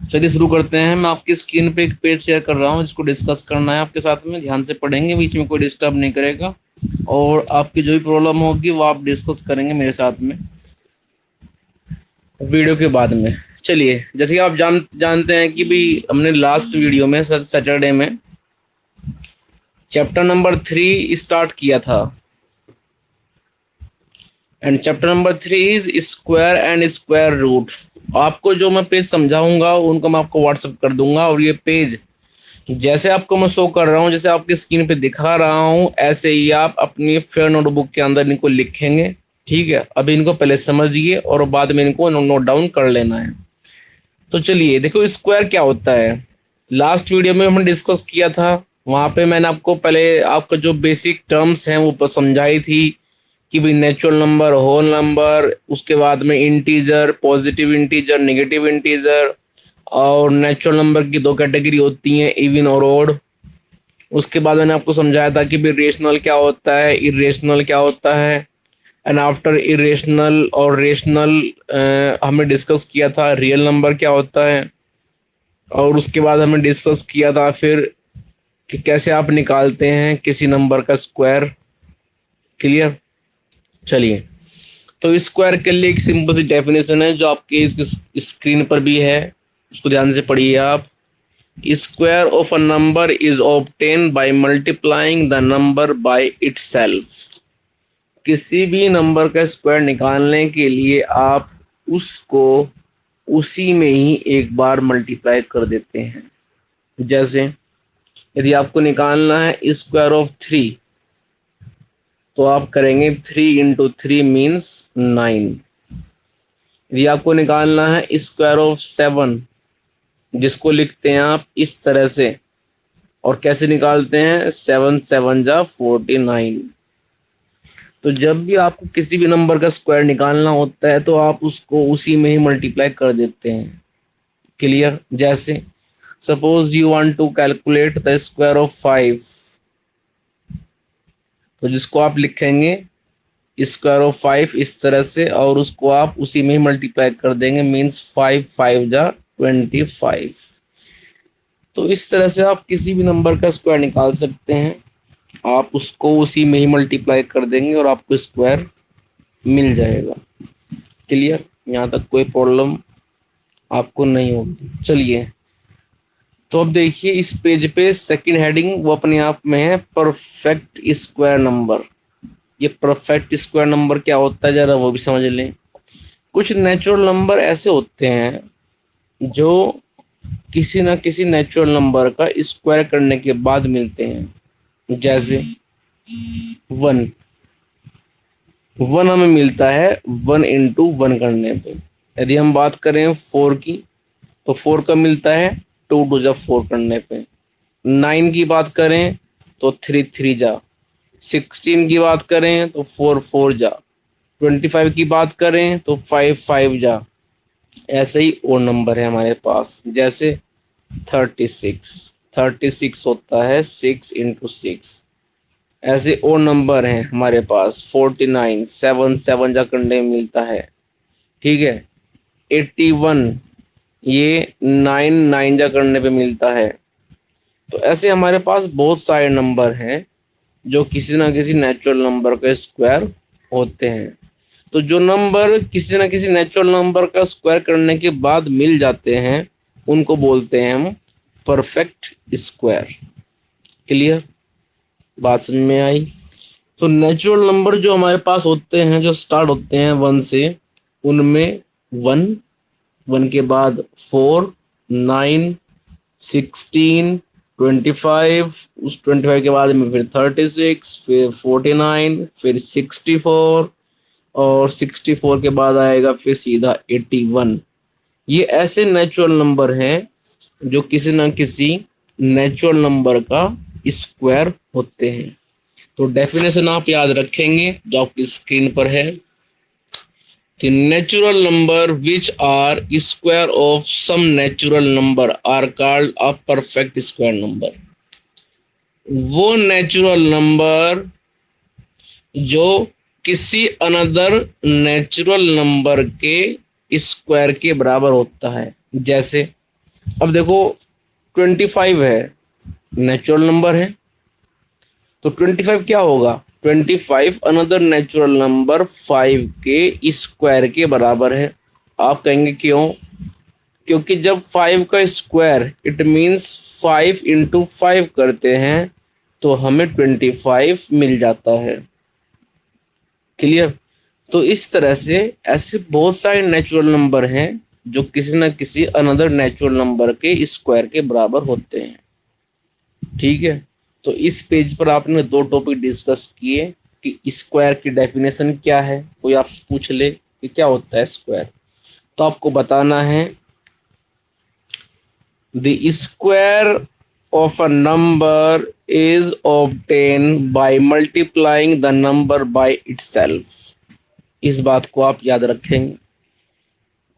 चलिए शुरू करते हैं। मैं आपकी स्क्रीन पे एक पेज शेयर कर रहा हूँ जिसको डिस्कस करना है आपके साथ में। ध्यान से पढ़ेंगे, बीच में कोई डिस्टर्ब नहीं करेगा, और आपकी जो भी प्रॉब्लम होगी वो आप डिस्कस करेंगे मेरे साथ में वीडियो के बाद में। चलिए, जैसे कि आप जानते हैं कि भाई हमने लास्ट वीडियो में सैटरडे में चैप्टर नंबर 3 स्टार्ट किया था, and chapter number 3 is square and square root. आपको जो मैं पेज समझाऊंगा उनको मैं आपको व्हाट्सएप कर दूंगा, और ये पेज जैसे आपको मैं शो कर रहा हूँ, जैसे आपकी स्क्रीन पे दिखा रहा हूँ, ऐसे ही आप अपनी फेयर नोटबुक के अंदर इनको लिखेंगे। ठीक है, अभी इनको पहले समझिए और बाद में इनको नोट डाउन कर लेना है। तो चलिए देखो, स्क्वायर क्या होता है। लास्ट वीडियो में हमने डिस्कस किया था, वहां पे मैंने आपको पहले आपका जो बेसिक टर्म्स हैं वो समझाई थी कि भाई नेचुरल नंबर, होल नंबर, उसके बाद में integer, positive integer, negative integer, और नेचुरल नंबर की दो कैटेगरी होती हैं, इवन और ओड। उसके बाद मैंने आपको समझाया था कि भाई रेशनल क्या होता है, इरेशनल क्या होता है, एंड आफ्टर इरेशनल और रेशनल हमने डिस्कस किया था रियल नंबर क्या होता है। और उसके बाद हमने डिस्कस किया था फिर कि कैसे आप निकालते हैं किसी नंबर का स्क्वायर। क्लियर? चलिए, तो स्क्वायर के लिए एक सिंपल सी डेफिनेशन है जो आपके इस स्क्रीन पर भी है, उसको ध्यान से पढ़िए आप। Square of a number is obtain by multiplying the number by itself. किसी भी नंबर का स्क्वायर निकालने के लिए आप उसको उसी में ही एक बार मल्टीप्लाई कर देते हैं। जैसे यदि आपको निकालना है स्क्वायर ऑफ 3, तो आप करेंगे 3 इंटू 3 मीन्स 9। यदि आपको निकालना है स्क्वायर ऑफ 7, जिसको लिखते हैं आप इस तरह से, और कैसे निकालते हैं, 7 7 जा 49। तो जब भी आपको किसी भी नंबर का स्क्वायर निकालना होता है तो आप उसको उसी में ही मल्टीप्लाई कर देते हैं। क्लियर? जैसे suppose you want to calculate the square of 5, तो जिसको आप लिखेंगे स्क्वायर ऑफ 5 इस तरह से, और उसको आप उसी में ही मल्टीप्लाई कर देंगे, मीन्स 5 5 जा 25। तो इस तरह से आप किसी भी नंबर का स्क्वायर निकाल सकते हैं। आप उसको उसी में ही मल्टीप्लाई कर देंगे और आपको स्क्वायर मिल जाएगा। क्लियर? यहाँ तक कोई प्रॉब्लम आपको नहीं होगी। चलिए, तो अब देखिए इस पेज पे सेकंड हेडिंग वो अपने आप में है परफेक्ट स्क्वायर नंबर। ये परफेक्ट स्क्वायर नंबर क्या होता है जरा वो भी समझ लें। कुछ नेचुरल नंबर ऐसे होते हैं जो किसी ना किसी नेचुरल नंबर का स्क्वायर करने के बाद मिलते हैं। जैसे 1 1 हमें मिलता है 1 इंटू 1 करने पे। यदि हम बात करें 4 की, तो 4 का मिलता है 2 2 जा 4 करने पे। 9 की बात करें तो 3 3 जा। 16 की बात करें तो 4 4 जा। 25 की बात करें तो 5 5 जा। ऐसे ही और नंबर है हमारे पास, जैसे 36 होता है 6 इंटू 6। ऐसे और नंबर हैं हमारे पास 49 7 7 जा करने में मिलता है। ठीक है, 81 ये 9 9 जा करने पे मिलता है। तो ऐसे हमारे पास बहुत सारे नंबर हैं जो किसी ना किसी नेचुरल नंबर का स्क्वायर होते हैं। तो जो नंबर किसी ना किसी नेचुरल नंबर का स्क्वायर करने के बाद मिल जाते हैं उनको बोलते हैं हम परफेक्ट स्क्वायर। क्लियर? बात समझ में आई? तो नेचुरल नंबर जो हमारे पास होते हैं, जो स्टार्ट होते हैं 1 से, उनमें 1 1 के बाद 4 9 16 25, उस 25 के बाद में फिर 36, फिर 49, फिर 64, और 64 के बाद आएगा फिर सीधा 81। ये ऐसे नेचुरल नंबर हैं जो किसी ना किसी नेचुरल नंबर का स्क्वायर होते हैं। तो डेफिनेशन आप याद रखेंगे जो आपकी स्क्रीन पर है। The natural number which are square of some natural number are called a perfect square number। वो नेचुरल नंबर जो किसी अनदर नेचुरल नंबर के स्क्वायर के बराबर होता है। जैसे अब देखो 25 है, नेचुरल नंबर है, तो 25 क्या होगा, 25 अनदर नेचुरल नंबर 5 के स्क्वायर के बराबर है। आप कहेंगे क्यों, क्योंकि जब 5 का स्क्वायर इट मीन्स 5 × 5 करते हैं तो हमें 25 मिल जाता है। क्लियर। तो इस तरह से ऐसे बहुत सारे नेचुरल नंबर हैं जो किसी न किसी अनदर नेचुरल नंबर के स्क्वायर के बराबर होते हैं। ठीक है। तो इस पेज पर आपने दो टॉपिक डिस्कस किए कि स्क्वायर की डेफिनेशन क्या है, कोई आपसे पूछ ले कि क्या होता है स्क्वायर, तो आपको बताना है the square of a number is obtained by multiplying the number by itself। इस बात को आप याद रखेंगे।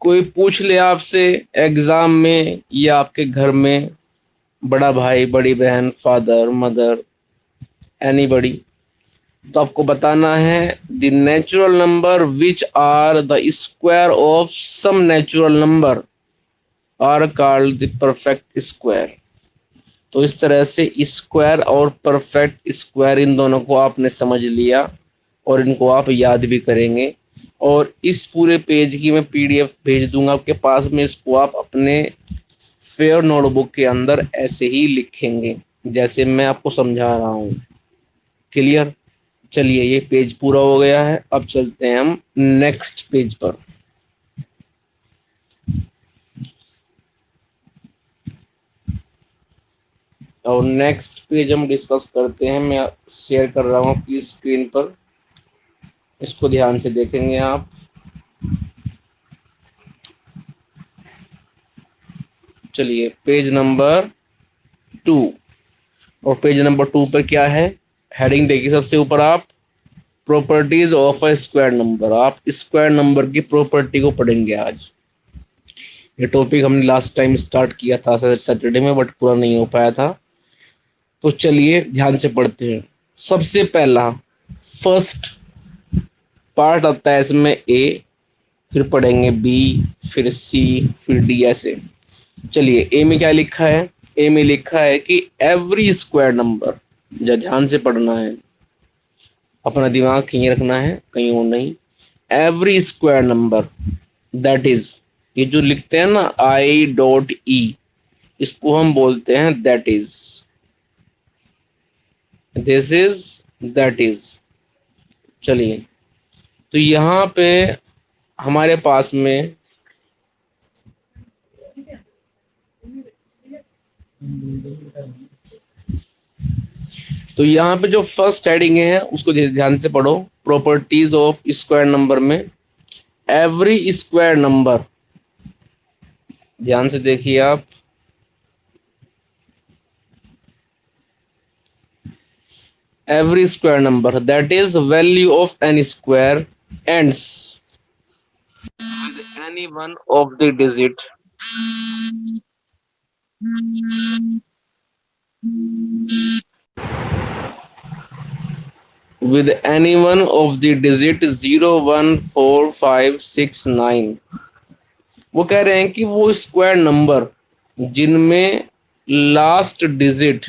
कोई पूछ ले आपसे एग्जाम में या आपके घर में, बड़ा भाई, बड़ी बहन, फादर, मदर, एनीबडी, तो आपको बताना है the natural number which are the square of some natural number are called the perfect square. तो इस तरह से स्क्वायर और परफेक्ट स्क्वायर इन दोनों को आपने समझ लिया और इनको आप याद भी करेंगे। और इस पूरे पेज की मैं पीडीएफ भेज दूंगा आपके पास में, इसको आप अपने फेयर नोटबुक के अंदर ऐसे ही लिखेंगे जैसे मैं आपको समझा रहा हूँ। क्लियर। चलिए ये पेज पूरा हो गया है, अब चलते हैं हम नेक्स्ट पेज पर। और नेक्स्ट पेज हम डिस्कस करते हैं, मैं शेयर कर रहा हूँ आपकी स्क्रीन पर, इसको ध्यान से देखेंगे आप। चलिए पेज नंबर 2, और पेज नंबर 2 पर क्या है, हेडिंग देखिए सबसे ऊपर आप, properties of a square number. आप स्क्वायर नंबर की प्रॉपर्टी को पढ़ेंगे आज। ये टॉपिक हमने लास्ट टाइम स्टार्ट किया था सैटरडे में, बट पूरा नहीं हो पाया था। तो चलिए ध्यान से पढ़ते हैं। सबसे पहला फर्स्ट पार्ट आता है इसमें ए, फिर पढ़ेंगे बी, फिर सी, फिर डी, ऐसे। चलिए ए में क्या लिखा है, ए में लिखा है कि एवरी स्क्वायर नंबर, जो ध्यान से पढ़ना है, अपना दिमाग कहीं रखना है कहीं और नहीं। Every square number that is, ये जो लिखते हैं ना I.E, इसको हम बोलते हैं that is, this is, that is. चलिए तो यहाँ पे हमारे पास में तो यहाँ पे जो फर्स्ट हेडिंग है उसको ध्यान से पढ़ो, प्रॉपर्टीज ऑफ स्क्वायर नंबर में एवरी स्क्वायर नंबर, ध्यान से देखिए आप। Every square number that is value of N E square ends with any one of the digit with any one of the digit 0, 1, 4, 5, 6, 9। वो कह रहे हैं कि वो स्क्वायर नंबर जिनमें लास्ट डिजिट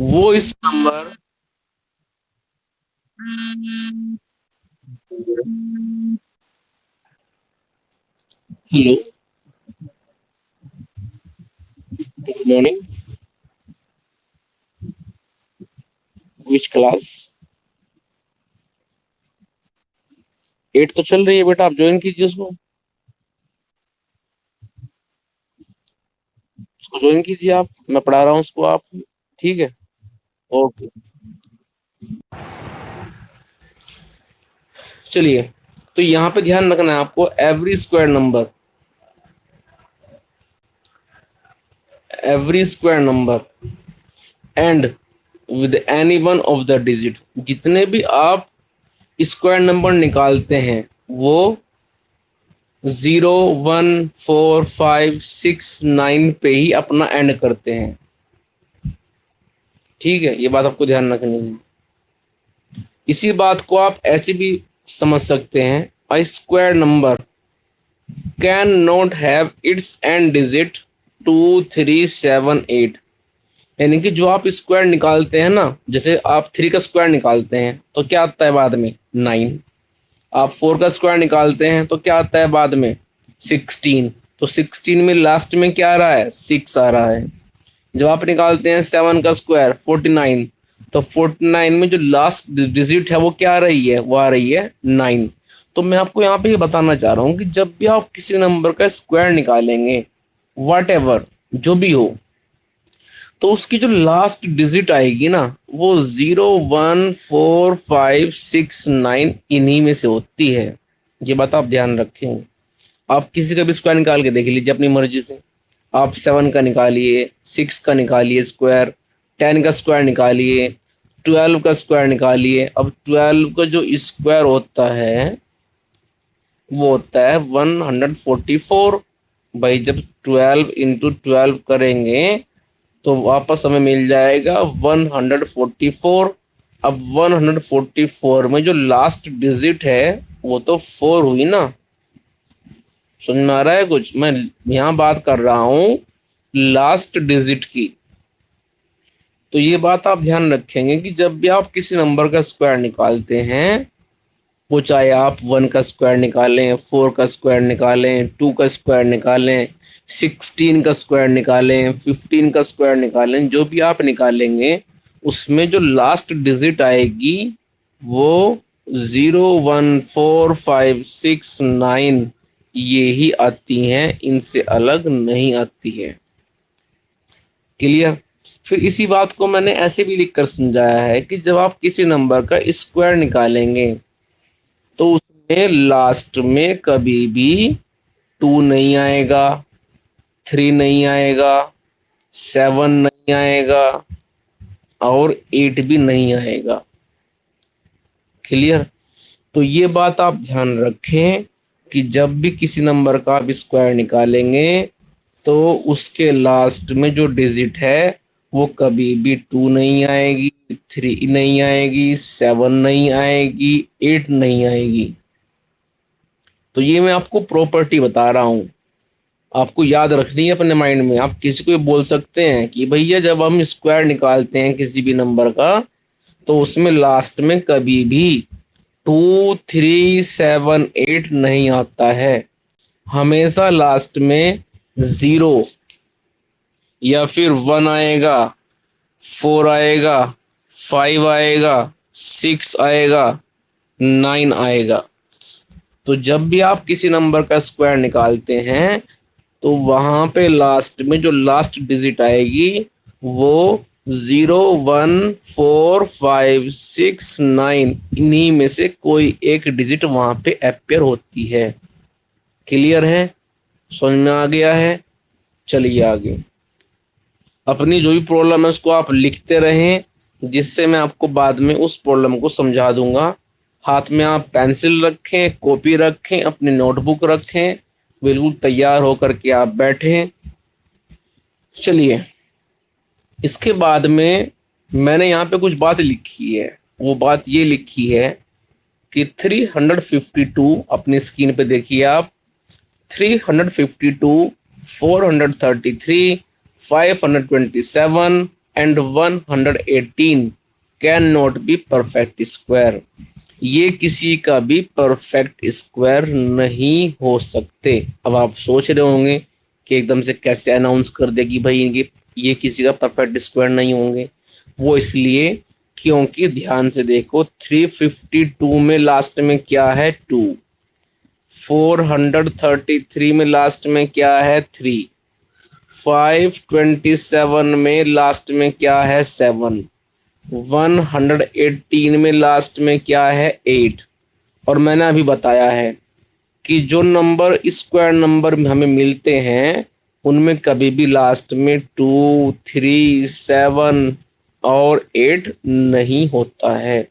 वो इस number hello, good morning, which class? 8 तो चल रही है बेटा, आप ज्वाइन कीजिए उसको, ज्वाइन कीजिए आप, मैं पढ़ा रहा हूँ उसको आप। ठीक है, ओके। चलिए तो यहाँ पे ध्यान रखना है आपको, every square number, every square number and with any one of the digit, जितने भी आप स्क्वायर नंबर निकालते हैं वो 0, 1, 4, 5, 6, 9 पे ही अपना एंड करते हैं। ठीक है, ये बात आपको ध्यान रखनी है। इसी बात को आप ऐसे भी समझ सकते हैं, a square number cannot have its end digit 2 3 7 8। यानी कि जो आप स्क्वायर निकालते हैं ना, जैसे आप 3 का स्क्वायर निकालते हैं तो क्या आता है बाद में 9। आप 4 का स्क्वायर निकालते हैं तो क्या आता है बाद में 16। तो 16 में लास्ट में क्या आ रहा है 6 आ रहा है। जब आप निकालते हैं 7 का स्क्वायर 49, तो 49 में जो लास्ट डिजिट है वो क्या आ रही है, वो आ रही है 9। तो मैं आपको यहाँ पे ये बताना चाह रहा हूँ कि जब भी आप किसी नंबर का स्क्वायर निकालेंगे, वट एवर जो भी हो, तो उसकी जो लास्ट डिजिट आएगी ना वो 0 1 4 5 6 9 इन्हीं में से होती है। ये बात आप ध्यान रखें। आप किसी का भी स्क्वायर निकाल के देख लीजिए अपनी मर्जी से। आप 7 का निकालिए, 6 का निकालिए स्क्वायर, 10 का स्क्वायर निकालिए, 12 का स्क्वायर निकालिए। अब 12 का जो स्क्वायर होता है वो होता है 144। भाई जब 12 इंटू 12 करेंगे तो वापस हमें मिल जाएगा 144। अब 144 में जो लास्ट डिजिट है वो तो 4 हुई ना। समझ में आ रहा है कुछ? मैं यहाँ बात कर रहा हूँ लास्ट डिजिट की। तो ये बात आप ध्यान रखेंगे कि जब भी आप किसी नंबर का स्क्वायर निकालते हैं, वो चाहे आप 1 का स्क्वायर निकालें, 4 का स्क्वायर निकालें, 2 का स्क्वायर निकालें, 16 का स्क्वायर निकालें, 15 का स्क्वायर निकालें, जो भी आप निकालेंगे उसमें जो लास्ट डिजिट आएगी वो 0 1 4 5 6 9 ये ही आती हैं, इनसे अलग नहीं आती है। क्लियर? फिर इसी बात को मैंने ऐसे भी लिख कर समझाया है कि जब आप किसी नंबर का स्क्वायर निकालेंगे तो उसमें लास्ट में कभी भी 2 नहीं आएगा, 3 नहीं आएगा, 7 नहीं आएगा और 8 भी नहीं आएगा। क्लियर? तो ये बात आप ध्यान रखें कि जब भी किसी नंबर का आप स्क्वायर निकालेंगे तो उसके लास्ट में जो डिजिट है वो कभी भी 2 नहीं आएगी, 3 नहीं आएगी, 7 नहीं आएगी, 8 नहीं आएगी। तो ये मैं आपको प्रॉपर्टी बता रहा हूँ, आपको याद रखनी है अपने माइंड में। आप किसी को बोल सकते हैं कि भैया जब हम स्क्वायर निकालते हैं किसी भी नंबर का तो उसमें लास्ट में कभी भी 2 3 7 8 नहीं आता है। हमेशा लास्ट में 0 या फिर 1 आएगा, 4 आएगा, 5 आएगा, 6 आएगा, 9 आएगा। तो जब भी आप किसी नंबर का स्क्वायर निकालते हैं तो वहां पे लास्ट में जो लास्ट डिजिट आएगी वो 0 1 4 5 6 9 इन्हीं में से कोई एक डिजिट वहां पे अपेयर होती है। क्लियर है? समझ में आ गया है? चलिए आगे। अपनी जो भी प्रॉब्लम है उसको आप लिखते रहें, जिससे मैं आपको बाद में उस प्रॉब्लम को समझा दूंगा। हाथ में आप पेंसिल रखें, कॉपी रखें, अपनी नोटबुक रखें, बिल्कुल तैयार होकर के आप बैठें। चलिए, इसके बाद में मैंने यहाँ पे कुछ बात लिखी है। वो बात ये लिखी है कि 352 अपनी स्क्रीन पे देखिए आप, 352 433 527 and 118 can not be perfect square. ये किसी का भी परफेक्ट स्क्वायर नहीं हो सकते। अब आप सोच रहे होंगे कि एकदम से कैसे अनाउंस कर दे कि भाई ये किसी का परफेक्ट स्क्वायर नहीं होंगे। वो इसलिए क्योंकि ध्यान से देखो, 352 में लास्ट में क्या है 2, 433 में लास्ट में क्या है 3, 527 में लास्ट में क्या है 7, 118 में लास्ट में क्या है 8। और मैंने अभी बताया है कि जो नंबर स्क्वायर नंबर हमें मिलते हैं उनमें कभी भी लास्ट में 2 3 7 और 8 नहीं होता है,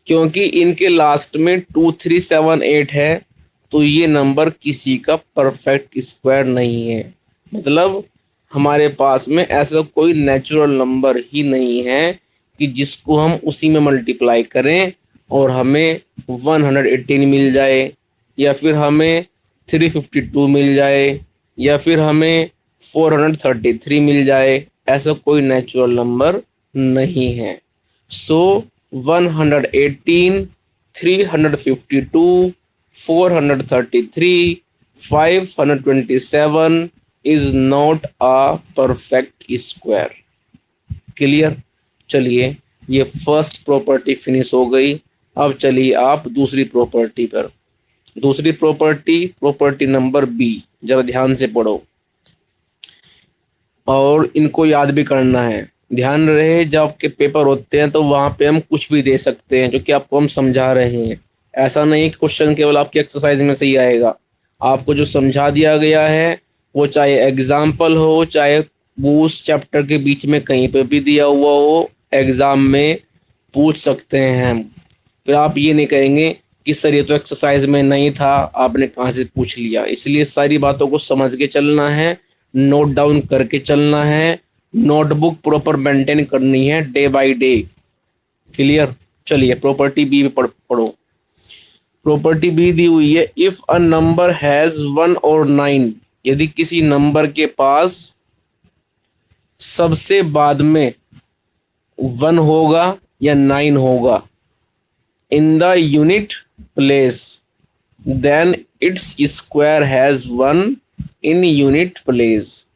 क्योंकि इनके लास्ट में 2 3 7 8 है। तो ये नंबर किसी का परफेक्ट स्क्वायर नहीं है। मतलब हमारे पास में ऐसा कोई नेचुरल नंबर ही नहीं है कि जिसको हम उसी में मल्टीप्लाई करें और हमें 118 मिल जाए, या फिर हमें 352 मिल जाए, या फिर हमें 433 मिल जाए, ऐसा कोई नेचुरल नंबर नहीं है। सो 118, 352, 433, 527 is not a perfect square. Clear? चलिए, ये फर्स्ट प्रॉपर्टी फिनिश हो गई। अब चलिए आप दूसरी प्रॉपर्टी पर। दूसरी प्रॉपर्टी, प्रॉपर्टी नंबर बी, जरा ध्यान से पढ़ो और इनको याद भी करना है। ध्यान रहे, जब आपके पेपर होते हैं तो वहां पे हम कुछ भी दे सकते हैं जो कि आपको हम समझा रहे हैं। ऐसा नहीं कि क्वेश्चन केवल आपकी एक्सरसाइज में से ही आएगा। आपको जो समझा दिया गया है, वो चाहे एग्जाम्पल हो, चाहे उस चैप्टर के बीच में कहीं पे भी दिया हुआ हो, एग्जाम में पूछ सकते हैं हम। फिर आप ये नहीं कहेंगे कि सर ये तो एक्सरसाइज में नहीं था, आपने कहाँ से पूछ लिया। इसलिए सारी बातों को समझ के चलना है, नोट डाउन करके चलना है, नोटबुक प्रॉपर मेंटेन करनी है डे बाय डे। क्लियर? चलिए प्रॉपर्टी बी में पढ़ो। प्रॉपर्टी बी दी हुई है, इफ अ नंबर हैज 1 और 9, यदि किसी नंबर के पास सबसे बाद में 1 होगा या 9 होगा in the unit place, then its square has 1 in unit place.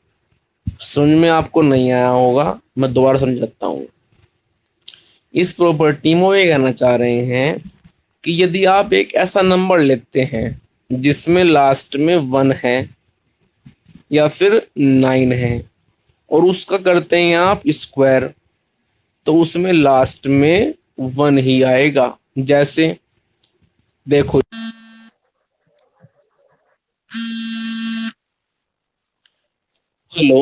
समझ में आपको नहीं आया होगा, मैं दोबारा समझाता हूँ। इस प्रॉपर्टी में वो ये कहना चाह रहे हैं कि यदि आप एक ऐसा नंबर लेते हैं जिसमें लास्ट में 1 है या फिर 9 है, और उसका करते हैं आप स्क्वायर, तो उसमें लास्ट में 1 ही आएगा। जैसे देखो, हेलो,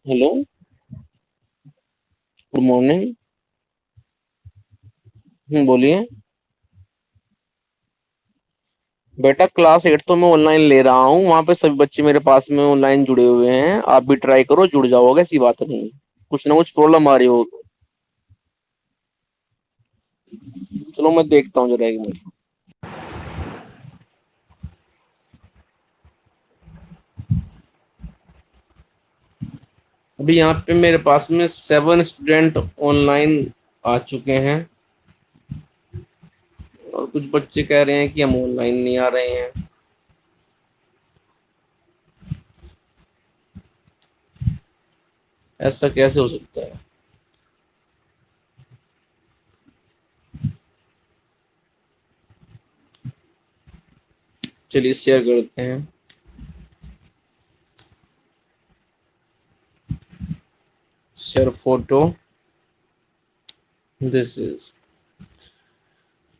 हेलो, गुड मॉर्निंग। बोलिए। बेटा क्लास 8 तो मैं ऑनलाइन ले रहा हूँ, वहां पे सभी बच्चे मेरे पास में ऑनलाइन जुड़े हुए हैं। आप भी ट्राई करो, जुड़ जाओगे, ऐसी बात नहीं। कुछ ना कुछ प्रॉब्लम आ रही हो। चलो मैं देखता हूँ जरा एक मिनट। अभी यहाँ पे मेरे पास में 7 स्टूडेंट ऑनलाइन आ चुके हैं, और कुछ बच्चे कह रहे हैं कि हम ऑनलाइन नहीं आ रहे हैं। ऐसा कैसे हो सकता है? चलिए शेयर करते हैं। Share photo, this is.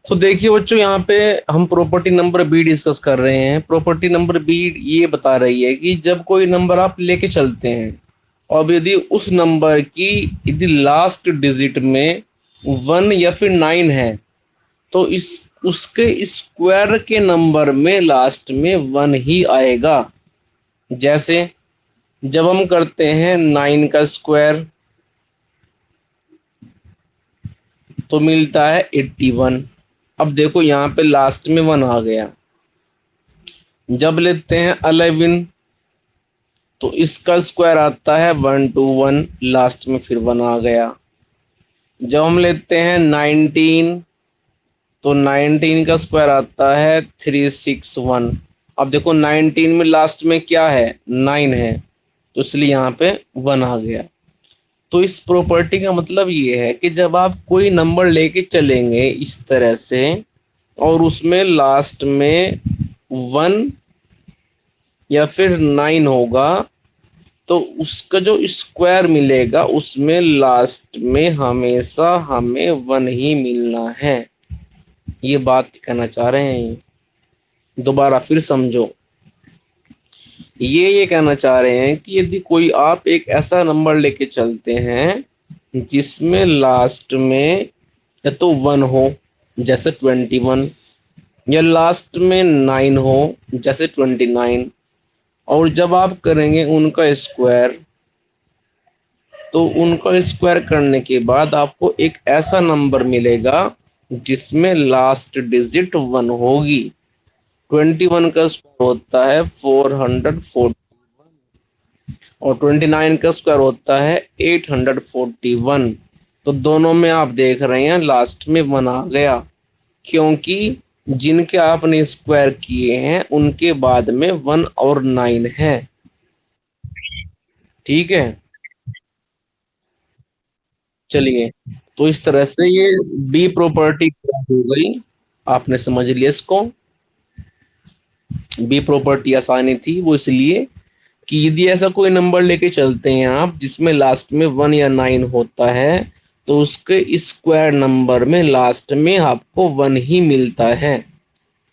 तो देखिए बच्चों, यहाँ पे हम प्रॉपर्टी नंबर बी डिस्कस कर रहे हैं। प्रॉपर्टी नंबर बी ये बता रही है कि जब कोई नंबर आप लेके चलते हैं और यदि उस नंबर की यदि लास्ट डिजिट में 1 या फिर 9 है, तो इस उसके स्क्वायर के नंबर में लास्ट में 1 ही आएगा। जैसे जब हम करते हैं 9 का स्क्वायर तो मिलता है 81। अब देखो यहाँ पे लास्ट में 1 आ गया। जब लेते हैं 11 तो इसका स्क्वायर आता है 121, लास्ट में फिर 1 आ गया। जब हम लेते हैं 19 तो 19 का स्क्वायर आता है 361। अब देखो 19 में लास्ट में क्या है, 9 है, तो इसलिए यहाँ पे 1 आ गया। तो इस प्रॉपर्टी का मतलब ये है कि जब आप कोई नंबर लेके चलेंगे इस तरह से और उसमें लास्ट में 1 या फिर 9 होगा, तो उसका जो स्क्वायर मिलेगा उसमें लास्ट में हमेशा हमें 1 ही मिलना है। ये बात कहना चाह रहे हैं। दोबारा फिर समझो, ये कहना चाह रहे हैं कि यदि कोई आप एक ऐसा नंबर लेके चलते हैं जिसमें लास्ट में या तो 1 हो जैसे 21, या लास्ट में 9 हो जैसे 29, और जब आप करेंगे उनका स्क्वायर, तो उनका स्क्वायर करने के बाद आपको एक ऐसा नंबर मिलेगा जिसमें लास्ट डिजिट 1 होगी। 21 का स्क्वायर होता है 440 और 29 का स्क्वायर होता है 841। तो दोनों में आप देख रहे हैं लास्ट में 1 आ गया, क्योंकि जिनके आपने स्क्वायर किए हैं उनके बाद में 1 और 9 है। ठीक है, चलिए। तो इस तरह से ये बी प्रॉपर्टी हो गई। आपने समझ लिया इसको। बी प्रॉपर्टी आसानी थी वो इसलिए कि यदि ऐसा कोई नंबर लेके चलते हैं आप जिसमें लास्ट में 1 या 9 होता है, तो उसके स्क्वायर नंबर में लास्ट में आपको 1 ही मिलता है।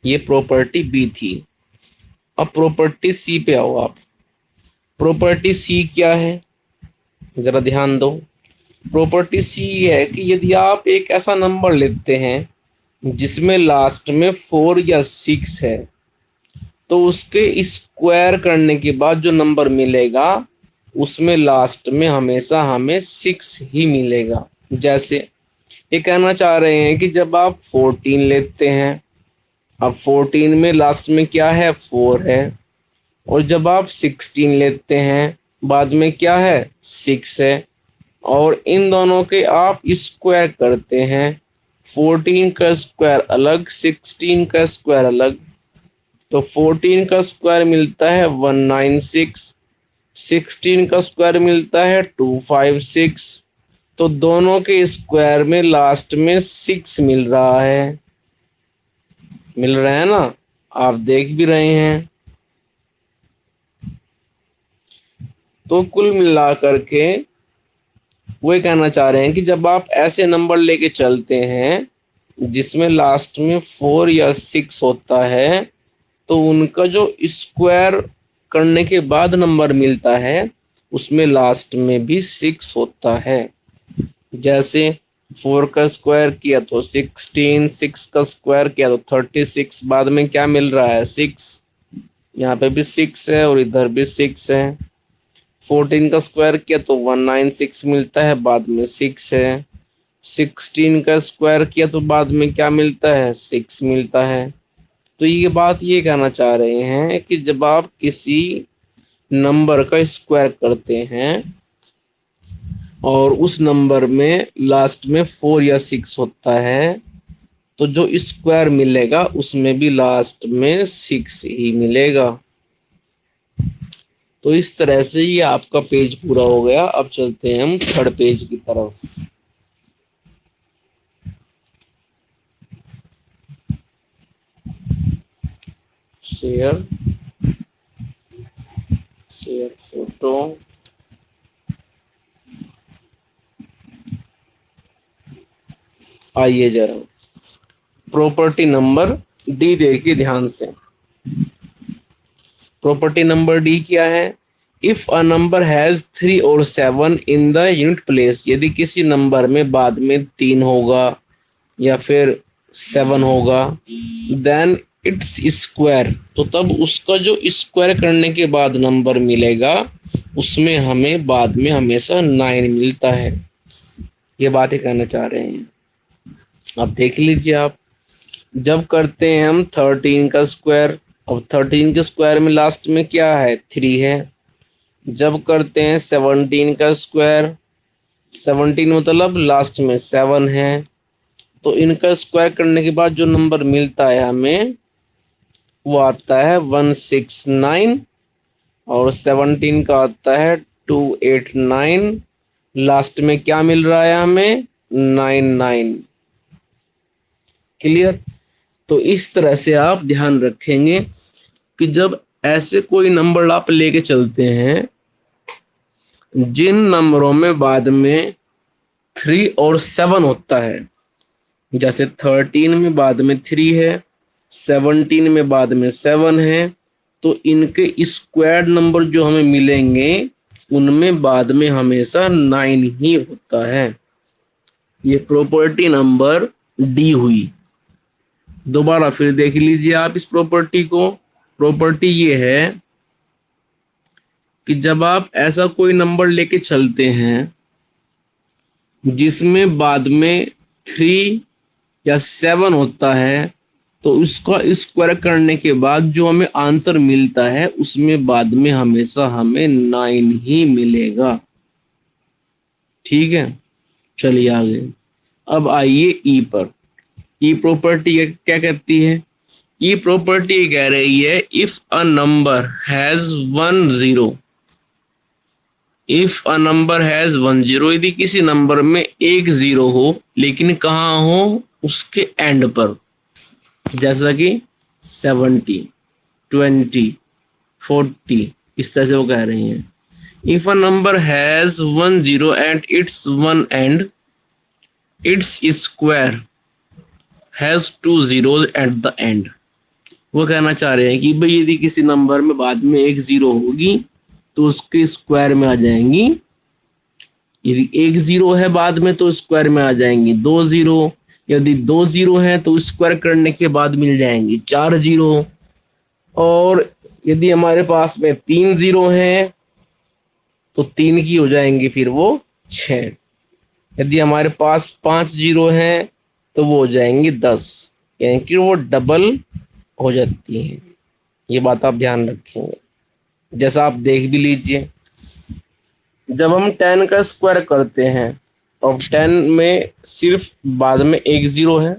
ये प्रॉपर्टी बी थी। अब प्रॉपर्टी सी पे आओ आप। प्रॉपर्टी सी क्या है, जरा ध्यान दो। प्रॉपर्टी सी है कि यदि आप एक ऐसा नंबर लेते हैं जिसमें लास्ट में 4 या 6 है, तो उसके स्क्वायर करने के बाद जो नंबर मिलेगा उसमें लास्ट में हमेशा हमें 6 ही मिलेगा। जैसे ये कहना चाह रहे हैं कि जब आप 14 लेते हैं, अब 14 में लास्ट में क्या है, 4 है। और जब आप 16 लेते हैं, बाद में क्या है, 6 है। और इन दोनों के आप स्क्वायर करते हैं, 14 का स्क्वायर अलग, 16 का स्क्वायर अलग। तो 14 का स्क्वायर मिलता है 196, 16 का स्क्वायर मिलता है 256। तो दोनों के स्क्वायर में लास्ट में 6 मिल रहा है। मिल रहा है ना, आप देख भी रहे हैं। तो कुल मिला करके वो ये कहना चाह रहे हैं कि जब आप ऐसे नंबर लेके चलते हैं जिसमें लास्ट में 4 या 6 होता है, तो उनका जो स्क्वायर करने के बाद नंबर मिलता है उसमें लास्ट में भी 6 होता है। जैसे 4 का स्क्वायर किया तो 16, 6 का स्क्वायर किया तो 36, बाद में क्या मिल रहा है, 6। यहाँ पे भी 6 है और इधर भी 6 है। 14 का स्क्वायर किया तो 196 मिलता है, बाद में 6 है। 16 का स्क्वायर किया तो बाद में क्या मिलता है, 6 मिलता है। तो ये बात ये कहना चाह रहे हैं कि जब आप किसी नंबर का स्क्वायर करते हैं और उस नंबर में लास्ट में 4 या 6 होता है, तो जो स्क्वायर मिलेगा उसमें भी लास्ट में 6 ही मिलेगा। तो इस तरह से ये आपका पेज पूरा हो गया। अब चलते हैं हम थर्ड पेज की तरफ। Share, share photo. आइए जरा प्रॉपर्टी नंबर डी देखिए ध्यान से। प्रॉपर्टी नंबर डी क्या है, इफ अ नंबर हैज 3 और 7 इन द यूनिट प्लेस। यदि किसी नंबर में बाद में 3 होगा या फिर 7 होगा, देन इट्स स्क्वायर, तो तब उसका जो स्क्वायर करने के बाद नंबर मिलेगा उसमें हमें बाद में हमेशा 9 मिलता है। ये बातें कहना चाह रहे हैं। अब देख लीजिए आप, जब करते हैं हम 13 का स्क्वायर, अब 13 के स्क्वायर में लास्ट में क्या है, 3 है। जब करते हैं 17 का स्क्वायर, 17 मतलब लास्ट में 7 है। तो इनका स्क्वायर करने के बाद जो नंबर मिलता है हमें वो आता है 169, और 17 का आता है 289। लास्ट में क्या मिल रहा है हमें, 99। क्लियर। तो इस तरह से आप ध्यान रखेंगे कि जब ऐसे कोई नंबर आप लेके चलते हैं जिन नंबरों में बाद में 3 और 7 होता है, जैसे 13 में बाद में 3 है, 17 में बाद में 7 है, तो इनके स्क्वायर नंबर जो हमें मिलेंगे उनमें बाद में हमेशा 9 ही होता है। ये प्रॉपर्टी नंबर डी हुई। दोबारा फिर देख लीजिए आप इस प्रॉपर्टी को। प्रॉपर्टी ये है कि जब आप ऐसा कोई नंबर लेके चलते हैं जिसमें बाद में 3 या 7 होता है, तो उसका स्क्वायर करने के बाद जो हमें आंसर मिलता है उसमें बाद में हमेशा हमें 9 ही मिलेगा। ठीक है, चलिए आगे। अब आइए ई पर। ई प्रॉपर्टी क्या कहती है? ई प्रॉपर्टी कह रही है if a number has 1 0, if a number has 1 0, यदि किसी नंबर में एक 0 हो लेकिन कहाँ हो? उसके एंड पर, जैसा कि 70, 20, 40, इस तरह से वो कह रही हैं। If a number has 1 0 at its one and, it's square has 2 zeros at the end. वो कहना चाह रहे हैं कि भाई यदि किसी नंबर में बाद में एक 0 होगी तो उसके स्क्वायर में आ जाएंगी, यदि एक 0 है बाद में तो स्क्वायर में आ जाएंगी 2 0, यदि 2 0 है तो स्क्वायर करने के बाद मिल जाएंगी 4 0, और यदि हमारे पास में 3 0 हैं तो 3 की हो जाएंगी फिर वो 6, यदि हमारे पास 5 0 हैं तो वो हो जाएंगी 10, यानी कि वो डबल हो जाती हैं। ये बात आप ध्यान रखेंगे। जैसा आप देख भी लीजिए, जब हम 10 का स्क्वायर करते हैं और 10 में सिर्फ बाद में एक 0 है,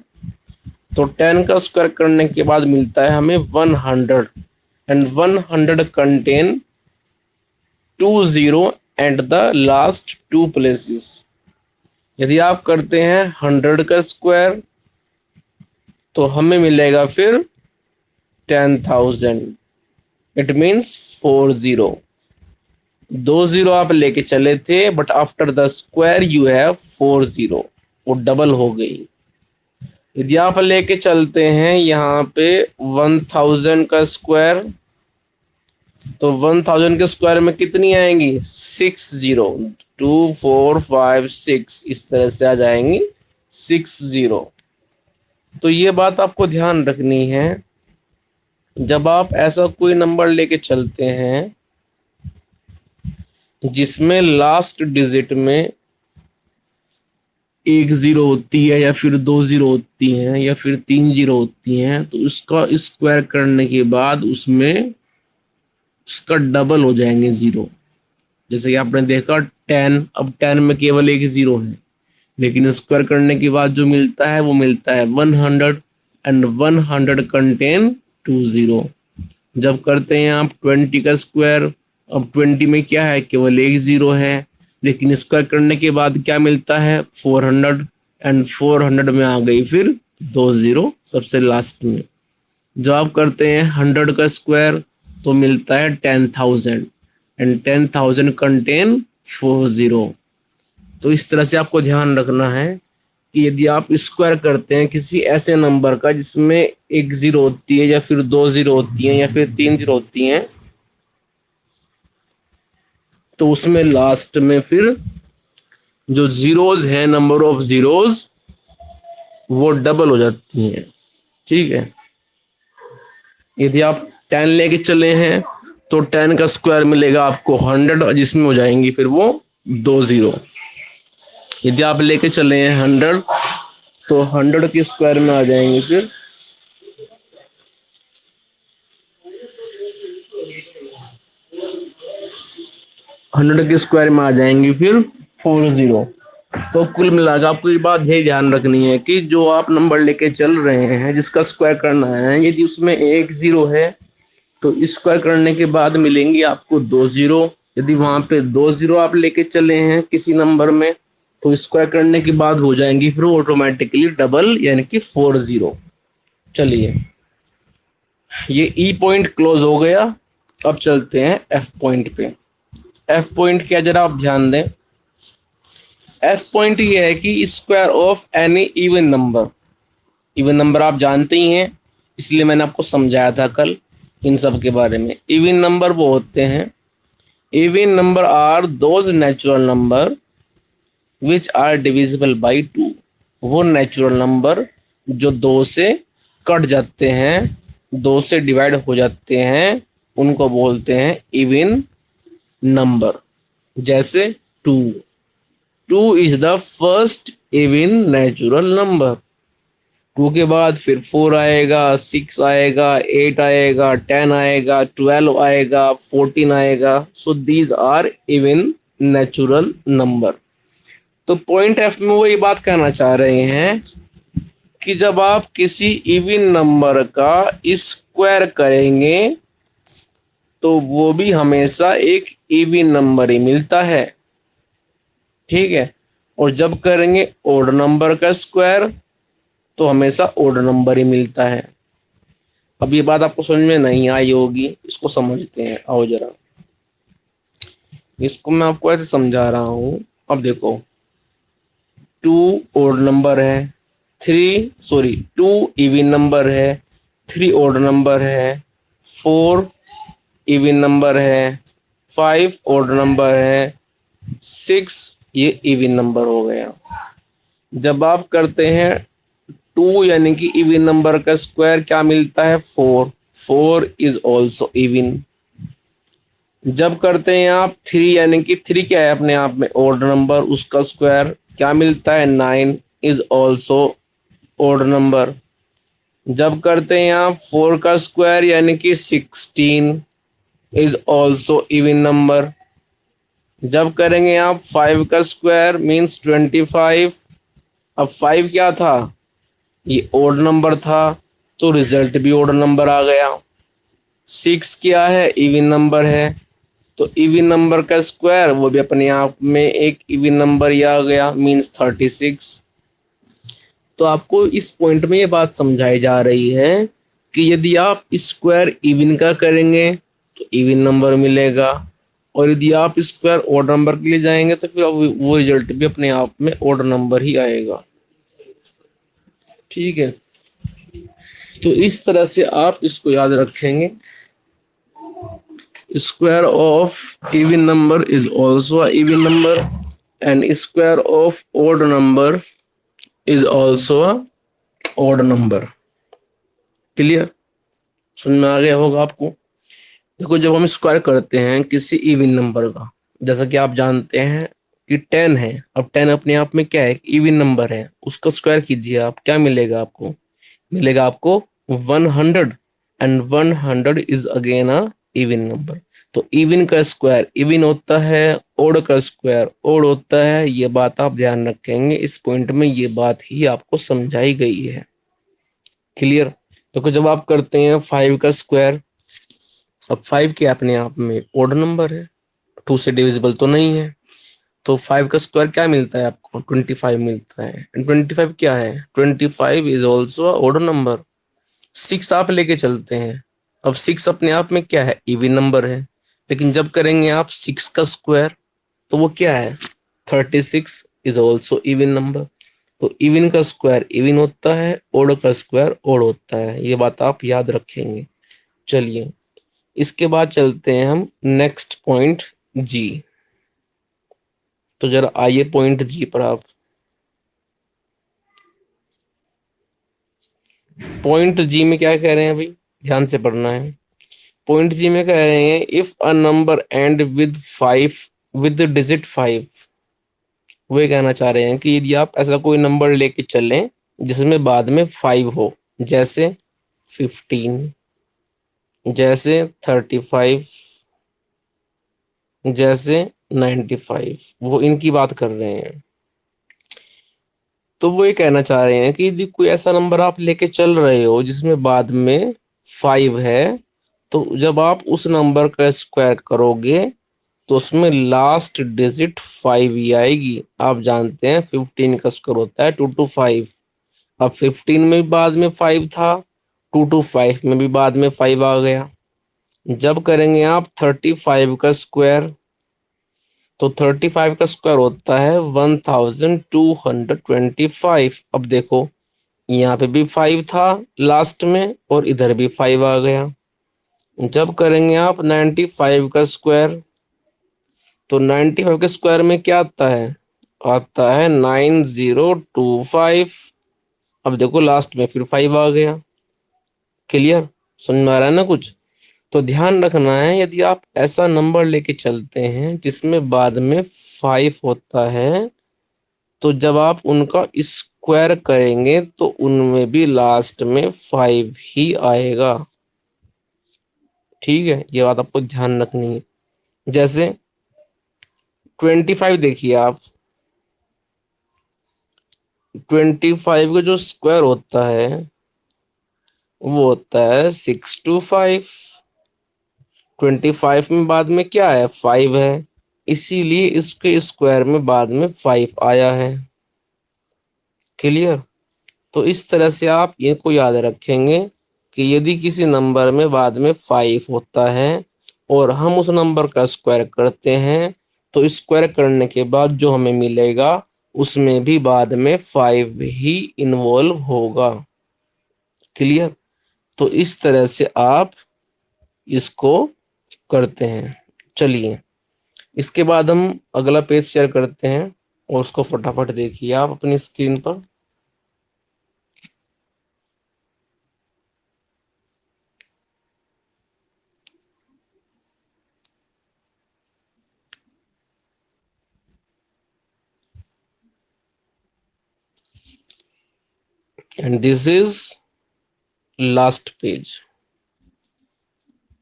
तो 10 का स्क्वायर करने के बाद मिलता है हमें 100, and 100 contain 2 0 at the last 2 places. यदि आप करते हैं 100 का स्क्वायर तो हमें मिलेगा फिर 10,000, इट मीन्स 40। 2 0 आप लेके चले थे, but after the square you have 40, वो डबल हो गई। यदि आप लेके चलते हैं यहाँ पे 1000 का स्क्वायर, तो 1000 के स्क्वायर में कितनी आएंगी? 6 0, 2 4 5 6, इस तरह से आ जाएंगी 60। तो ये बात आपको ध्यान रखनी है, जब आप ऐसा कोई नंबर लेके चलते हैं जिसमें लास्ट डिजिट में एक 0 होती है, या फिर 2 0 होती हैं, या फिर 3 0 होती हैं, तो उसका स्क्वायर करने के बाद उसमें उसका डबल हो जाएंगे 0। जैसे कि आपने देखा 10, अब 10 में केवल एक 0 है, लेकिन स्क्वायर करने के बाद जो मिलता है वो मिलता है 100, एंड 100 कंटेन 2 0। जब करते हैं आप 20 का स्क्वायर, अब 20 में क्या है? केवल एक 0 है, लेकिन स्क्वायर करने के बाद क्या मिलता है? 400, एंड 400 में आ गई फिर 2 0 सबसे लास्ट में। जो आप करते हैं 100 का स्क्वायर तो मिलता है 10,000, एंड 10,000 कंटेन 40। तो इस तरह से आपको ध्यान रखना है कि यदि आप स्क्वायर करते हैं किसी ऐसे नंबर का जिसमें एक 0 होती है, या फिर 2 0 होती हैं, या फिर 3 0 होती हैं, तो उसमें लास्ट में फिर जो जीरोज है, नंबर ऑफ जीरोज, वो डबल हो जाती हैं। ठीक है, यदि आप 10 लेके चले हैं तो 10 का स्क्वायर मिलेगा आपको 100, जिसमें हो जाएंगी फिर वो 2 0। यदि आप लेके चले हैं 100 तो 100 के स्क्वायर में आ जाएंगे फिर 100 के स्क्वायर में आ जाएंगी फिर 40। तो कुल मिलाकर आपको ये बात यही ध्यान रखनी है कि जो आप नंबर लेके चल रहे हैं जिसका स्क्वायर करना है, यदि उसमें एक 0 है तो स्क्वायर करने के बाद मिलेंगे आपको 2 0। यदि वहां पे 2 0 आप लेके चले हैं किसी नंबर में तो स्क्वायर करने के बाद हो जाएंगी फिर ऑटोमेटिकली डबल, यानी कि 40। चलिए, ये ई पॉइंट क्लोज हो गया। अब चलते हैं एफ पॉइंट पे। एफ पॉइंट क्या, जरा आप ध्यान दें। एफ पॉइंट ये है कि square of any even number. Even number आप जानते ही हैं, इसलिए मैंने आपको समझाया था कल इन सब के बारे में। इवन नंबर वो होते हैं, even number are those natural number which are divisible by 2। वो नेचुरल नंबर जो 2 से कट जाते हैं, 2 से डिवाइड हो जाते हैं, उनको बोलते हैं इवन नंबर। जैसे 2 is the first even natural number. Two के बाद फिर 4 आएगा, 6 आएगा, 8 आएगा, 10 आएगा, 12 आएगा, 14 आएगा। So these are even natural number. तो पॉइंट एफ में वो ये बात कहना चाह रहे हैं कि जब आप किसी इवन नंबर का स्क्वायर करेंगे तो वो भी हमेशा एक इवन नंबर ही मिलता है, ठीक है। और जब करेंगे ओड नंबर का स्क्वायर तो हमेशा ओड नंबर ही मिलता है। अब ये बात आपको समझ में नहीं आई होगी, इसको समझते हैं। आओ जरा, इसको मैं आपको ऐसे समझा रहा हूं। अब देखो, 2 ओड नंबर है, 2 इवन नंबर है, 3 ओड नंबर है, 4 इवन नंबर है, 5 ओड नंबर है, 6 ये इवन नंबर हो गया। जब आप करते हैं 2 यानी कि इवन नंबर का स्क्वायर क्या मिलता है? 4। 4 इज ऑल्सो इवन। जब करते हैं आप 3 यानी कि 3 क्या है अपने आप में ओड नंबर, उसका स्क्वायर क्या मिलता है? 9 इज ऑल्सो ओड नंबर। जब करते हैं आप 4 का स्क्वायर यानी कि 16 इज ऑल्सो इवन नंबर। जब करेंगे आप 5 का स्क्वायर मीन्स 25। अब 5 क्या था? ये ओड नंबर था, तो रिजल्ट भी ओड नंबर आ गया। 6 क्या है? इवन नंबर है, तो इवन नंबर का स्क्वायर वो भी अपने आप में एक इवन नंबर ही आ गया, मीन्स 36। तो आपको इस पॉइंट में ये बात समझाई जा रही है कि यदि आप स्क्वायर इवन का करेंगे तो इवन नंबर मिलेगा, और यदि आप स्क्वायर ओड नंबर के लिए जाएंगे तो फिर वो रिजल्ट भी अपने आप में ओड नंबर ही आएगा, ठीक है। तो इस तरह से आप इसको याद रखेंगे। Square of even number is also a even number and square of odd number is also a odd number. Clear? समझ में आ गया होगा आपको। देखो, जब हम स्क्वायर करते हैं किसी इवन नंबर का, जैसा कि आप जानते हैं कि 10 है। अब 10 अपने आप में क्या है? इवन नंबर है। उसका स्क्वायर कीजिए आप, क्या मिलेगा आपको? मिलेगा आपको 100, and 100 is again a even number. तो इवन का स्क्वायर इवन होता है, ओड का स्क्वायर ओड होता है। ये बात आप ध्यान रखेंगे, इस पॉइंट में ये बात ही आपको समझाई गई है। क्लियर? देखो, जब आप करते हैं 5 का स्क्वायर, अब 5 के अपने आप में ओड नंबर है, 2 से डिविजिबल तो नहीं है, तो 5 का स्क्वायर क्या मिलता है आपको? 25 मिलता है। एंड 25 क्या है? 25 इज ऑल्सो ओड नंबर। 6 आप लेके चलते हैं। अब 6 अपने आप में क्या है? इवन नंबर है। लेकिन जब करेंगे आप 6 का स्क्वायर तो वो क्या है? 36 इज ऑल्सो इवन नंबर। तो इवन का स्क्वायर इवन होता है, ओड का स्क्वायर ओड होता है। ये बात आप याद रखेंगे। चलिए, इसके बाद चलते हैं हम नेक्स्ट पॉइंट जी। तो जरा आइए पॉइंट जी पर आप। पॉइंट जी में क्या कह रहे हैं अभी? ध्यान से पढ़ना है। पॉइंट जी में कह रहे हैं if a number and with 5 with digit 5। वो ये कहना चाह रहे हैं कि यदि आप ऐसा कोई नंबर लेके चलें जिसमें बाद में 5 हो, जैसे 15, जैसे 35, जैसे 95, वो इनकी बात कर रहे हैं। तो वो ये कहना चाह रहे हैं कि यदि कोई ऐसा नंबर आप लेके चल रहे हो जिसमें बाद में 5 है, तो जब आप उस नंबर का स्क्वायर करोगे तो उसमें लास्ट डिजिट 5 ही आएगी। आप जानते हैं 15 का स्क्वायर होता है 2 to 5। अब 15 में भी बाद में 5 था, 2 to 5 में भी बाद में 5 आ गया। जब करेंगे आप 35 का स्क्वायर, तो 35 का स्क्वायर होता है 1225। अब देखो, यहाँ पे भी 5 था लास्ट में और इधर भी 5 आ गया। जब करेंगे आप 95 का स्क्वायर, तो 95 के स्क्वायर में क्या आता है? आता है 9025। अब देखो, लास्ट में फिर 5 आ गया। क्लियर? समझ में आ रहा है ना कुछ? तो ध्यान रखना है, यदि आप ऐसा नंबर लेके चलते हैं जिसमें बाद में 5 होता है, तो जब आप उनका स्क्वायर करेंगे तो उनमें भी लास्ट में 5 ही आएगा। ठीक है, ये बात आपको ध्यान रखनी है। जैसे 25 देखिए आप, 25 का जो स्क्वायर होता है वो होता है 625। 25 में बाद में क्या है, 5 है, इसीलिए इसके स्क्वायर में बाद में 5 आया है। क्लियर? तो इस तरह से आप ये को याद रखेंगे कि यदि किसी नंबर में बाद में 5 होता है और हम उस नंबर का स्क्वायर करते हैं तो स्क्वायर करने के बाद जो हमें मिलेगा उसमें भी बाद में 5 ही इन्वॉल्व होगा। क्लियर? तो इस तरह से आप इसको करते हैं। चलिए, इसके बाद हम अगला पेज शेयर करते हैं और उसको फटाफट देखिए आप अपनी स्क्रीन पर। And this is last page.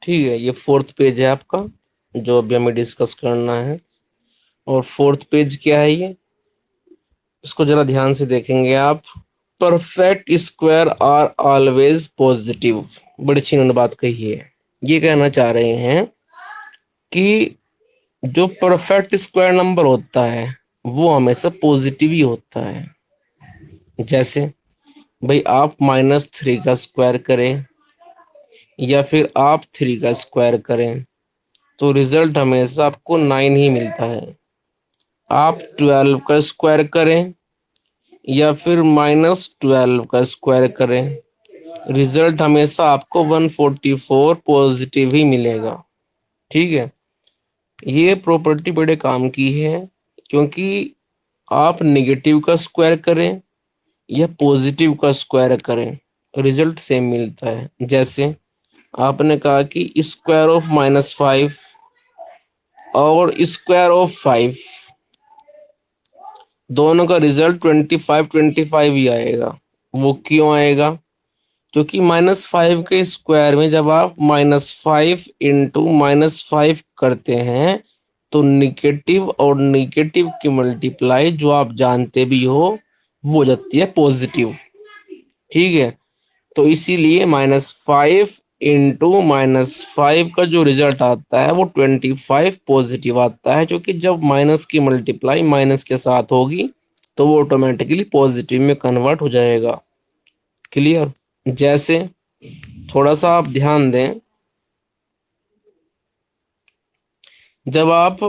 ठीक है, ये फोर्थ पेज है आपका जो अभी हमें डिस्कस करना है। और फोर्थ पेज क्या है ये, इसको जरा ध्यान से देखेंगे आप। Perfect square are always positive. बड़ी अच्छी उन्होंने बात कही है। ये कहना चाह रहे हैं कि जो परफेक्ट स्क्वायर नंबर होता है वो हमेशा पॉजिटिव ही होता है। जैसे भाई आप -3 का स्क्वायर करें या फिर आप 3 का स्क्वायर करें तो रिजल्ट हमेशा आपको 9 ही मिलता है। आप 12 का स्क्वायर करें या फिर -12 का स्क्वायर करें, रिजल्ट हमेशा आपको 144 पॉजिटिव ही मिलेगा। ठीक है, ये प्रॉपर्टी बड़े काम की है क्योंकि आप नेगेटिव का स्क्वायर करें या पॉजिटिव का स्क्वायर करें रिजल्ट सेम मिलता है। जैसे आपने कहा कि स्क्वायर ऑफ -5 और स्क्वायर ऑफ 5 दोनों का रिजल्ट 25 ही आएगा। वो क्यों आएगा? क्योंकि -5 के स्क्वायर में जब आप -5 इंटू -5 करते हैं तो निगेटिव और निगेटिव की मल्टीप्लाई जो आप जानते भी हो वो हो जाती है पॉजिटिव। ठीक है, तो इसीलिए -5 इंटू -5 का जो रिजल्ट आता है वो 25 पॉजिटिव आता है, क्योंकि जब माइनस की मल्टीप्लाई माइनस के साथ होगी तो वो ऑटोमेटिकली पॉजिटिव में कन्वर्ट हो जाएगा। क्लियर? जैसे थोड़ा सा आप ध्यान दें, जब आप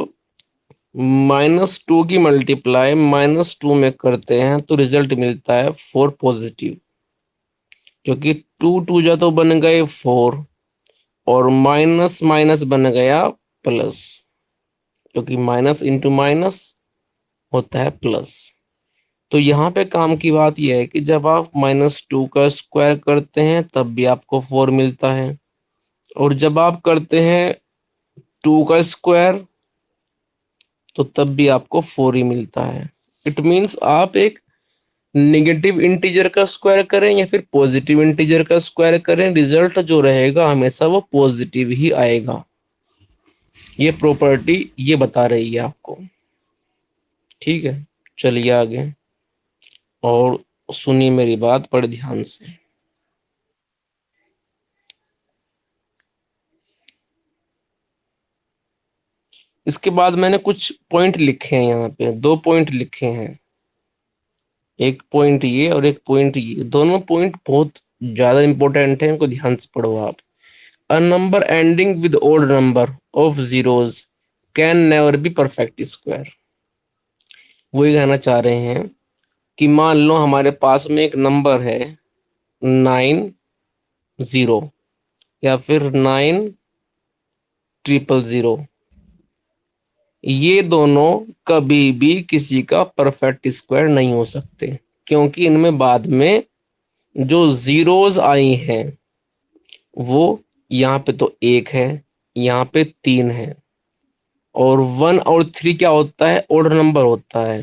-2 की मल्टीप्लाई -2 में करते हैं तो रिजल्ट मिलता है 4 पॉजिटिव, क्योंकि 2 2 जा तो बन गए 4 और माइनस माइनस बन गया प्लस, क्योंकि माइनस इंटू माइनस होता है प्लस। तो यहाँ पे काम की बात यह है कि जब आप -2 का स्क्वायर करते हैं तब भी आपको 4 मिलता है, और जब आप करते हैं 2 का स्क्वायर तो तब भी आपको 4 ही मिलता है। इट मीन्स आप एक नेगेटिव इंटीजर का स्क्वायर करें या फिर पॉजिटिव इंटीजर का स्क्वायर करें, रिजल्ट जो रहेगा हमेशा वो पॉजिटिव ही आएगा। ये प्रॉपर्टी ये बता रही है आपको। ठीक है, चलिए आगे और सुनिए मेरी बात बड़े ध्यान से। इसके बाद मैंने कुछ पॉइंट लिखे हैं, यहाँ पे 2 पॉइंट लिखे हैं। एक पॉइंट ये और एक पॉइंट ये, दोनों पॉइंट बहुत ज्यादा इंपॉर्टेंट है, इनको ध्यान से पढ़ो आप। A number ending with odd number of zeros can never be perfect square. वो ये कहना चाह रहे हैं कि मान लो हमारे पास में एक नंबर है 90 या फिर 9000, ये दोनों कभी भी किसी का परफेक्ट स्क्वायर नहीं हो सकते, क्योंकि इनमें बाद में जो जीरोस आई हैं वो यहाँ पे तो 1 है, यहाँ पे 3 है, और 1 और 3 क्या होता है, ओड नंबर होता है।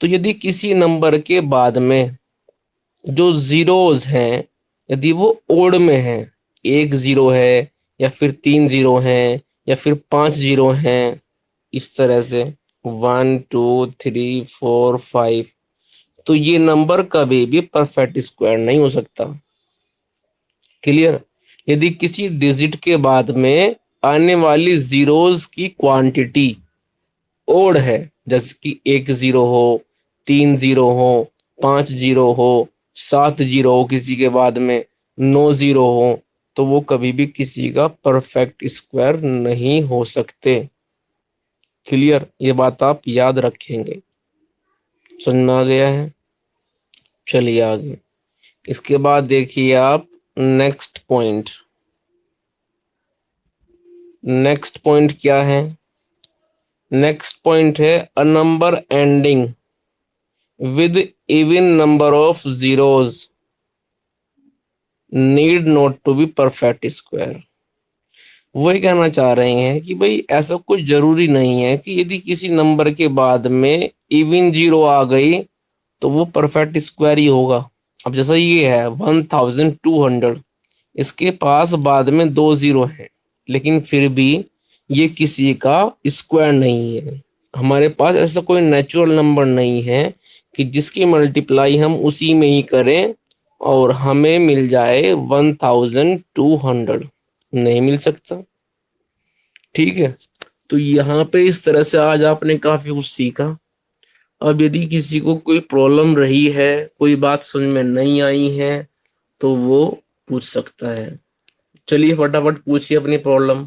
तो यदि किसी नंबर के बाद में जो जीरोज हैं, यदि वो ओड में है, एक जीरो है या फिर तीन जीरो हैं या फिर पांच जीरो हैं, इस तरह से one two three four five, तो ये नंबर कभी भी परफेक्ट स्क्वायर नहीं हो सकता। क्लियर। यदि किसी डिजिट के बाद में आने वाली जीरोस की क्वांटिटी ओड है, जैसे कि एक जीरो हो, तीन जीरो हो, पांच जीरो हो, सात जीरो हो, किसी के बाद में नौ जीरो हो, तो वो कभी भी किसी का परफेक्ट स्क्वायर नहीं हो सकते। क्लियर, ये बात आप याद रखेंगे। समझ में आ गया है? चलिए आगे। इसके बाद देखिए आप नेक्स्ट पॉइंट। नेक्स्ट पॉइंट क्या है? नेक्स्ट पॉइंट है a number ending with even number of zeros need not to be perfect square. वही कहना चाह रहे हैं कि भाई ऐसा कुछ जरूरी नहीं है कि यदि किसी नंबर के बाद में इवन जीरो आ गई तो वो परफेक्ट स्क्वायर ही होगा। अब जैसा ये है 1200, इसके पास बाद में दो जीरो हैं, लेकिन फिर भी ये किसी का स्क्वायर नहीं है। हमारे पास ऐसा कोई नेचुरल नंबर नहीं है कि जिसकी मल्टीप्लाई हम उसी में ही करें और हमें मिल जाए 1200। नहीं मिल सकता। ठीक है। तो यहाँ पे इस तरह से आज आपने काफी कुछ सीखा। अब यदि किसी को कोई प्रॉब्लम रही है, कोई बात समझ में नहीं आई है, तो वो पूछ सकता है। चलिए फटाफट पूछिए अपनी प्रॉब्लम।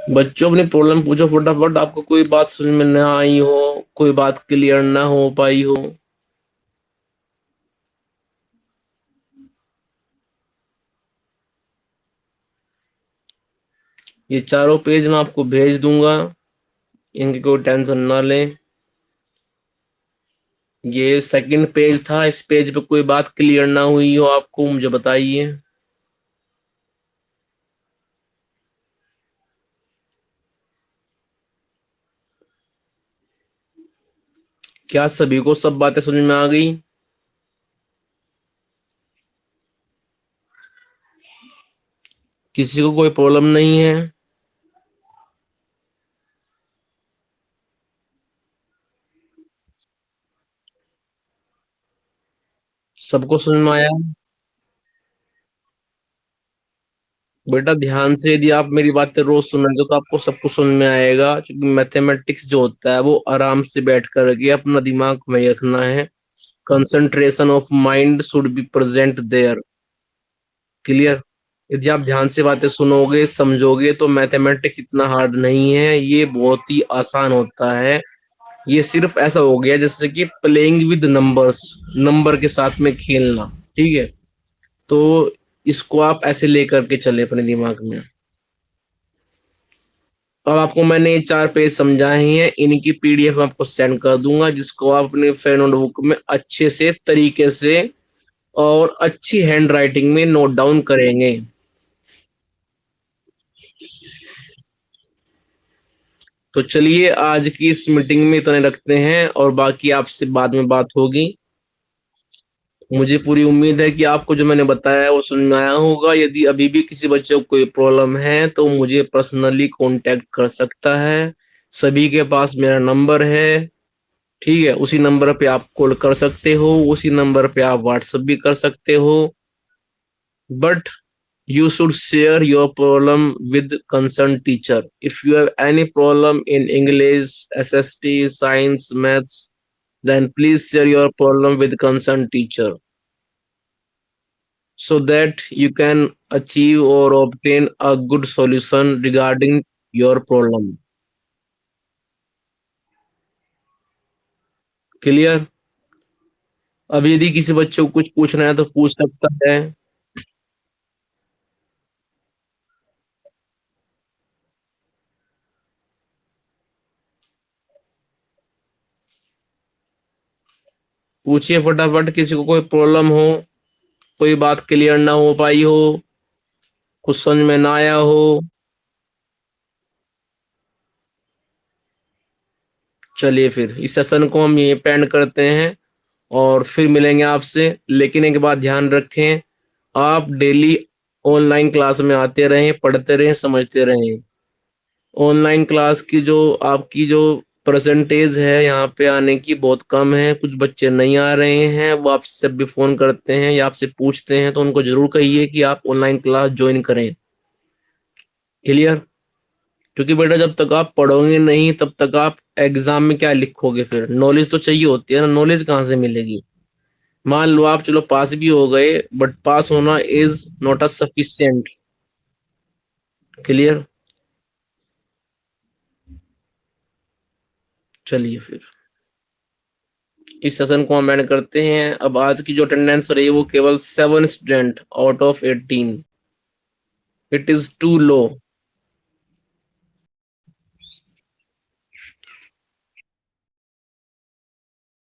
बच्चों अपनी प्रॉब्लम पूछो फटाफट। आपको कोई बात समझ में ना आई हो, कोई बात क्लियर ना हो पाई हो। ये चारों पेज मैं आपको भेज दूंगा, इनकी कोई टेंशन ना लें। ये सेकंड पेज था, इस पेज पे कोई बात क्लियर ना हुई हो आपको, मुझे बताइए। क्या सभी को सब बातें समझ में आ गई? किसी को कोई प्रॉब्लम नहीं है? सबको समझ में आया? बेटा ध्यान से यदि आप मेरी बातें रोज सुनेंगे तो आपको सब कुछ समझ में आएगा, क्योंकि मैथमेटिक्स जो होता है वो आराम से बैठ करके अपना दिमाग में रखना है। Concentration of mind should be present there. Clear. यदि आप ध्यान से बातें सुनोगे समझोगे तो मैथमेटिक्स इतना हार्ड नहीं है, ये बहुत ही आसान होता है। ये सिर्फ ऐसा हो गया जैसे कि प्लेइंग विद नंबर्स, नंबर के साथ में खेलना। ठीक है। तो इसको आप ऐसे लेकर के चले अपने दिमाग में। अब आपको मैंने ये चार पेज समझाए हैं, इनकी पीडीएफ मैं आपको सेंड कर दूंगा, जिसको आप अपने फेयर नोटबुक में अच्छे से तरीके से और अच्छी हैंड राइटिंग में नोट डाउन करेंगे। तो चलिए आज की इस मीटिंग में इतने रखते हैं और बाकी आपसे बाद में बात होगी। मुझे पूरी उम्मीद है कि आपको जो मैंने बताया है वो समझ में आया होगा। यदि अभी भी किसी बच्चे को कोई प्रॉब्लम है तो मुझे पर्सनली कांटेक्ट कर सकता है। सभी के पास मेरा नंबर है। ठीक है, उसी नंबर पे आप कॉल कर सकते हो, उसी नंबर पे आप व्हाट्सएप भी कर सकते हो। But you should share your problem with concerned teacher. If you have any problem in English, SST, science, maths, then please share your problem with concerned teacher so that you can achieve or obtain a good solution regarding your problem. Clear? अब यदि किसी बच्चे को कुछ पूछना है तो पूछ सकता है। पूछिए फटाफट, किसी को कोई प्रॉब्लम हो, कोई बात क्लियर ना हो पाई हो, कुछ समझ में ना आया हो। चलिए फिर इस सेशन को हम ये पेंड करते हैं और फिर मिलेंगे आपसे। लेकिन एक बात ध्यान रखें, आप डेली ऑनलाइन क्लास में आते रहें, पढ़ते रहें, समझते रहें। ऑनलाइन क्लास की जो आपकी जो परसेंटेज है यहाँ पे आने की बहुत कम है। कुछ बच्चे नहीं आ रहे हैं, वो आपसे जब भी फोन करते हैं या आपसे पूछते हैं तो उनको जरूर कहिए कि आप ऑनलाइन क्लास ज्वाइन करें। क्लियर? क्योंकि बेटा जब तक आप पढ़ोगे नहीं तब तक आप एग्जाम में क्या लिखोगे? फिर नॉलेज तो चाहिए होती है ना, नॉलेज कहाँ से मिलेगी? मान लो आप चलो पास भी हो गए, बट पास होना is not a sufficient. Clear? चलिए फिर इस सेशन को हम एंड करते हैं। अब आज की जो अटेंडेंस रही वो केवल 7 student out of 18। It is too low.